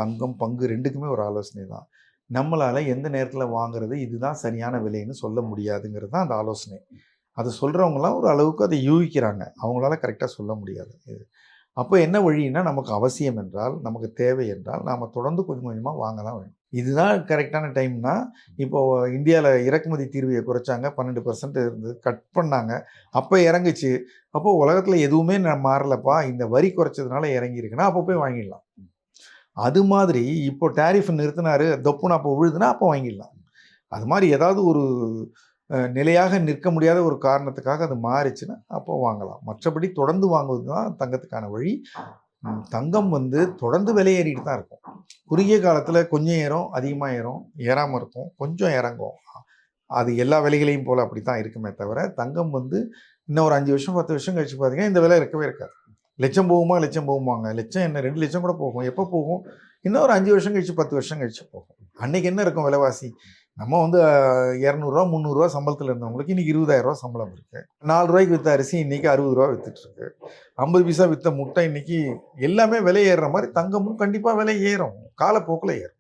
தங்கம், பங்கு 2க்குமே ஒரு ஆலோசனை தான். நம்மளால எந்த நேரத்தில வாங்குறது, இதுதான் சரியான விலைன்னு சொல்ல முடியாதுங்கிறது தான் அந்த ஆலோசனை. அத சொல்றவங்கலாம் ஒரு அளவுக்கு அத யூகிக்கிறாங்க. அவங்களால கரெக்ட்டா சொல்ல முடியாது. அப்போ என்ன வழின்னா, நமக்கு அவசியம் என்றால், நமக்கு தேவை என்றால், நாம தொடர்ந்து கொஞ்சம் கொஞ்சமா வாங்க தான் வேணும். இதுதான் கரெக்ட்டான டைம்னா, இப்போ இந்தியால இறக்குமதி தீர்வைய குறைச்சாங்க. 12% இருந்தது. கட் பண்ணாங்க. அப்ப இறங்குச்சு. அப்போ உலகத்தில எதுவுமே மாறலப்பா. இந்த வரி குறைச்சதுனால இறங்கியிருக்குன்னா, அப்ப போய் வாங்கிடலாம். அது மாதிரி இப்போ டாரிஃப் நிறுத்தினாரு. தொப்புன்னு அப்போ விழுதுன்னா, அப்போ வாங்கிடலாம். அது மாரி ஏதாவது ஒரு நிலையாக நிற்க முடியாத ஒரு காரணத்துக்காக அது மாறிச்சுன்னா, அப்போ வாங்கலாம். மற்றபடி தொடர்ந்து வாங்குவது தான் தங்கத்துக்கான வழி. தங்கம் வந்து தொடர்ந்து விலை ஏறிட்டு தான் இருக்கும். குறுகிய காலத்தில கொஞ்சம் ஏறும், அதிகமா ஏறும், ஏறாம இருக்கும், கொஞ்சம் இறங்கும். அது எல்லா விலைகளையும் போல அப்படித்தான் இருக்குமே தவிர, தங்கம் வந்து இன்னும் ஒரு 5 வருஷம், 10 வருஷம் கழிச்சு பார்த்தீங்கன்னா, இந்த விலை இருக்கவே இருக்காது. லட்சம் போகுமா? லட்சம் போகுமாங்க. லட்சம் என்ன 2,00,000 கூட போகும். எப்போ போகும்? இன்னும் ஒரு 5 வருஷம் கழிச்சு, 10 வருஷம் கழிச்சு போகும். அன்னைக்கு என்ன இருக்கும் விலைவாசி? நம்ம வந்து ரூ. 200 ரூ. 300 சம்பளத்தில இருந்தவங்களுக்கு இன்னைக்கு ரூ. 20,000 சம்பளம் இருக்கு. ரூ. 4 வித்த அரிசி இன்னைக்கு ரூ. 60 வித்துட்டு இருக்கு. 50 பைசா வித்த முட்டை இன்னைக்கு எல்லாமே விலை ஏறுற மாரி தங்கமும் கண்டிப்பா விலை ஏறும். காலப்போக்குல ஏறும்.